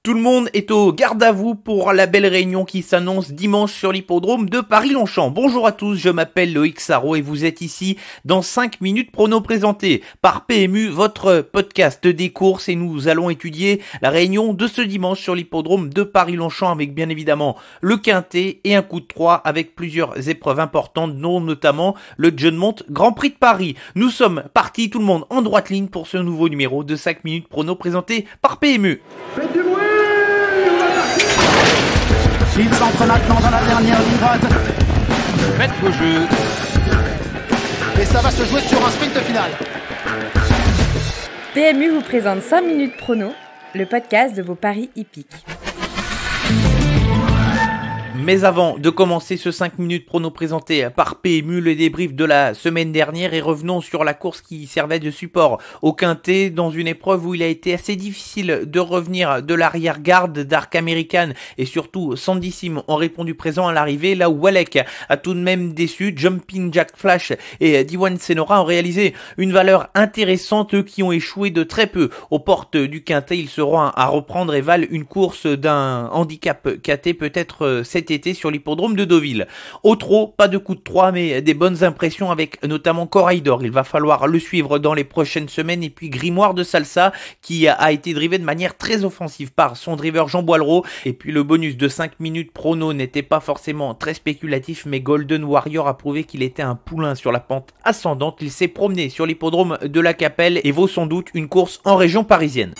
Tout le monde est au garde à vous pour la belle réunion qui s'annonce dimanche sur l'hippodrome de Paris-Longchamp. Bonjour à tous, je m'appelle Loïc Sarro et vous êtes ici dans 5 minutes prono présenté par PMU, votre podcast des courses, et nous allons étudier la réunion de ce dimanche sur l'hippodrome de Paris-Longchamp avec bien évidemment le quintet et un coup de 3 avec plusieurs épreuves importantes, dont notamment le John Monte Grand Prix de Paris. Nous sommes partis, tout le monde en droite ligne pour ce nouveau numéro de 5 minutes prono présenté par PMU. Faites du bruit! Il s'entre maintenant dans la dernière ligne droite. Faites vos jeux. Et ça va se jouer sur un sprint final. PMU vous présente 5 minutes prono, le podcast de vos paris hippiques. Mais avant de commencer ce 5 minutes prono présenté par PMU, le débrief de la semaine dernière, et revenons sur la course qui servait de support au quintet dans une épreuve où il a été assez difficile de revenir de l'arrière-garde. Dark American et surtout Sandissime ont répondu présent à l'arrivée, là où Walek a tout de même déçu. Jumping Jack Flash et Diwan Senora ont réalisé une valeur intéressante, eux qui ont échoué de très peu aux portes du quintet. Ils seront à reprendre et valent une course d'un handicap quintet peut-être cet été sur l'hippodrome de Deauville. Au trot, pas de coup de 3 mais des bonnes impressions avec notamment Corridor. Il va falloir le suivre dans les prochaines semaines. Et puis Grimoire de Salsa qui a été drivé de manière très offensive par son driver Jean Boileau. Et puis le bonus de 5 minutes prono n'était pas forcément très spéculatif, mais Golden Warrior a prouvé qu'il était un poulain sur la pente ascendante. Il s'est promené sur l'hippodrome de la Capelle et vaut sans doute une course en région parisienne.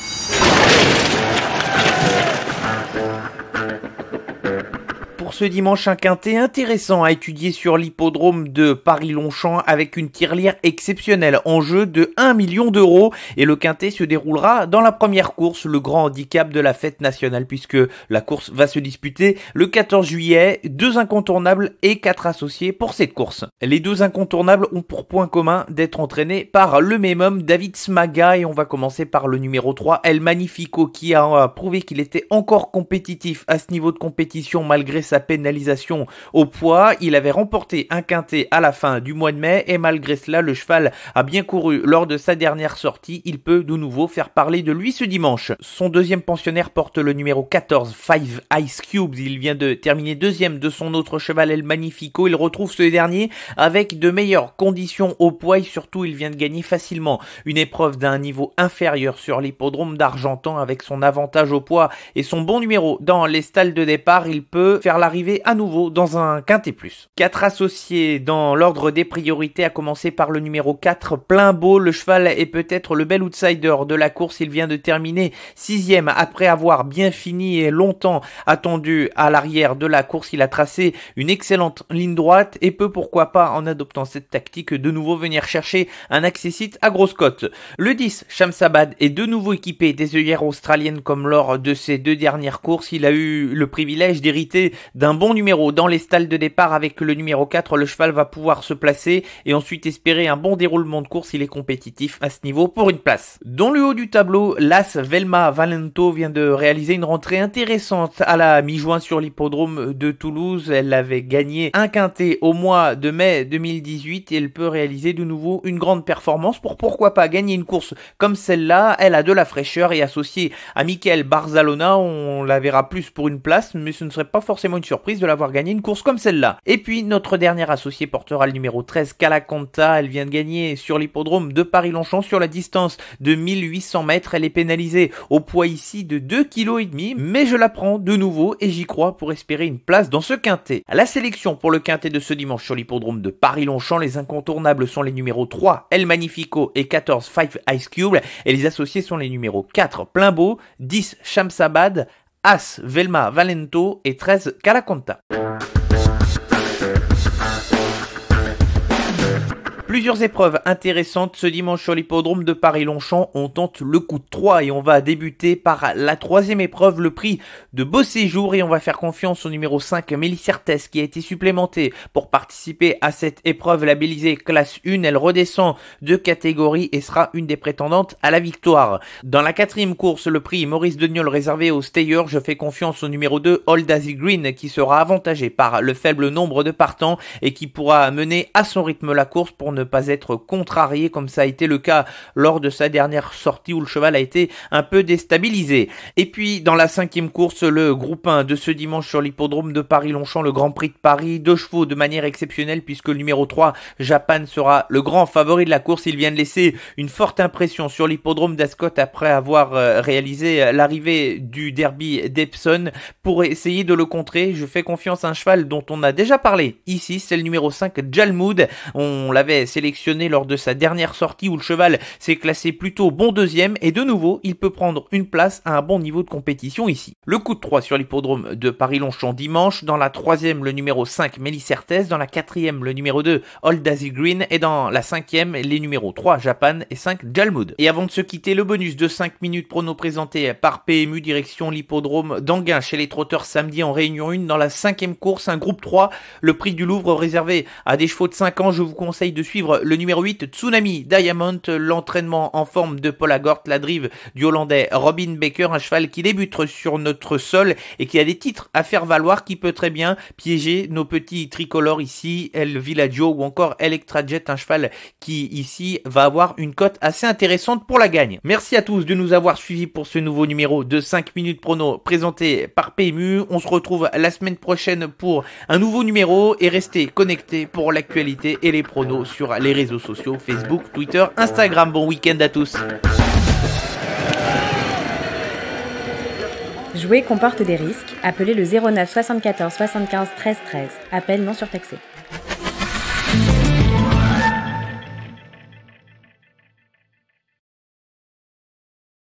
Ce dimanche, un quintet intéressant à étudier sur l'hippodrome de Paris-Longchamp avec une tirelire exceptionnelle en jeu de 1 million d'euros, et le quintet se déroulera dans la première course, le grand handicap de la fête nationale, puisque la course va se disputer le 14 juillet, 2 incontournables et 4 associés pour cette course. Les 2 incontournables ont pour point commun d'être entraînés par le même homme, David Smaga, et on va commencer par le numéro 3, El Magnifico, qui a prouvé qu'il était encore compétitif à ce niveau de compétition malgré sa pénalisation au poids. Il avait remporté un quintet à la fin du mois de mai et malgré cela, le cheval a bien couru lors de sa dernière sortie. Il peut de nouveau faire parler de lui ce dimanche. Son deuxième pensionnaire porte le numéro 14, Five Ice Cubes. Il vient de terminer deuxième de son autre cheval, El Magnifico. Il retrouve ce dernier avec de meilleures conditions au poids et surtout il vient de gagner facilement une épreuve d'un niveau inférieur sur l'hippodrome d'Argentan. Avec son avantage au poids et son bon numéro dans les stalles de départ, il peut faire l'arrivée à nouveau dans un quintet plus. 4 associés dans l'ordre des priorités, à commencer par le numéro 4, Plein Beau. Le cheval est peut-être le bel outsider de la course. Il vient de terminer 6e après avoir bien fini et longtemps attendu à l'arrière de la course. Il a tracé une excellente ligne droite et peut, pourquoi pas, en adoptant cette tactique, de nouveau venir chercher un accessite à grosse cote. Le 10, Shamsabad, est de nouveau équipé des œillères australiennes comme lors de ses 2 dernières courses. Il a eu le privilège d'hériter d'un bon numéro dans les stalles de départ. Avec le numéro 4, le cheval va pouvoir se placer et ensuite espérer un bon déroulement de course. Il est compétitif à ce niveau pour une place. Dans le haut du tableau, l'As Velma Valento vient de réaliser une rentrée intéressante à la mi-juin sur l'hippodrome de Toulouse. Elle avait gagné un quintet au mois de mai 2018 et elle peut réaliser de nouveau une grande performance pour pourquoi pas gagner une course comme celle-là. Elle a de la fraîcheur et associée à Michael Barzalona, on la verra plus pour une place, mais ce ne serait pas forcément une surprise de l'avoir gagné une course comme celle-là. Et puis notre dernière associée portera le numéro 13, Calacanta. Elle vient de gagner sur l'hippodrome de Paris-Longchamp sur la distance de 1800 mètres. Elle est pénalisée au poids ici de 2,5 kg, mais je la prends de nouveau et j'y crois pour espérer une place dans ce quintet. À la sélection pour le quintet de ce dimanche sur l'hippodrome de Paris-Longchamp, les incontournables sont les numéros 3, El Magnifico, et 14, Five Ice Cube, et les associés sont les numéros 4, Plein Beau, 10, Shamsabad, As Velma Valento et 13, Calacanta. Plusieurs épreuves intéressantes ce dimanche sur l'hippodrome de Paris-Longchamp. On tente le coup de 3 et on va débuter par la 3e épreuve, le prix de Beau Séjour, et on va faire confiance au numéro 5, Mélissertes, qui a été supplémenté pour participer à cette épreuve labellisée classe 1. Elle redescend de catégorie et sera une des prétendantes à la victoire. Dans la 4e course, le prix Maurice Deniol réservé aux stayers, je fais confiance au numéro 2, Old Daisy Green, qui sera avantagé par le faible nombre de partants et qui pourra mener à son rythme la course pour ne ne pas être contrarié comme ça a été le cas lors de sa dernière sortie où le cheval a été un peu déstabilisé. Et puis dans la 5e course, le groupe 1 de ce dimanche sur l'hippodrome de Paris-Longchamp, le Grand Prix de Paris, 2 chevaux de manière exceptionnelle puisque le numéro 3, Japan, sera le grand favori de la course. Il vient de laisser une forte impression sur l'hippodrome d'Ascot après avoir réalisé l'arrivée du derby d'Epsom. Pour essayer de le contrer, je fais confiance à un cheval dont on a déjà parlé ici, c'est le numéro 5, Jalmoud. On l'avait sélectionné lors de sa dernière sortie où le cheval s'est classé plutôt bon deuxième et de nouveau, il peut prendre une place à un bon niveau de compétition ici. Le coup de 3 sur l'hippodrome de Paris-Longchamp dimanche, dans la 3e, le numéro 5, Mélicertes, dans la 4e, le numéro 2, Old Daisy Green et dans la 5e, les numéros 3, Japan et 5, Jalmoud. Et avant de se quitter, le bonus de 5 minutes prono présenté par PMU direction l'hippodrome d'Anguin chez les trotteurs samedi en Réunion 1 dans la 5e course, un groupe 3, le prix du Louvre réservé à des chevaux de 5 ans. Je vous conseille de suivre le numéro 8, Tsunami Diamond, l'entraînement en forme de Paul Agort, la drive du Hollandais Robin Baker, un cheval qui débute sur notre sol et qui a des titres à faire valoir, qui peut très bien piéger nos petits tricolores ici, El Villaggio ou encore Electra Jet, un cheval qui ici va avoir une cote assez intéressante pour la gagne. Merci à tous de nous avoir suivis pour ce nouveau numéro de 5 minutes prono présenté par PMU. On se retrouve la semaine prochaine pour un nouveau numéro et restez connectés pour l'actualité et les pronos sur les réseaux sociaux Facebook, Twitter, Instagram. Bon week-end à tous. Jouer comporte des risques. Appelez le 09 74 75 13 13. Appel non surtaxé.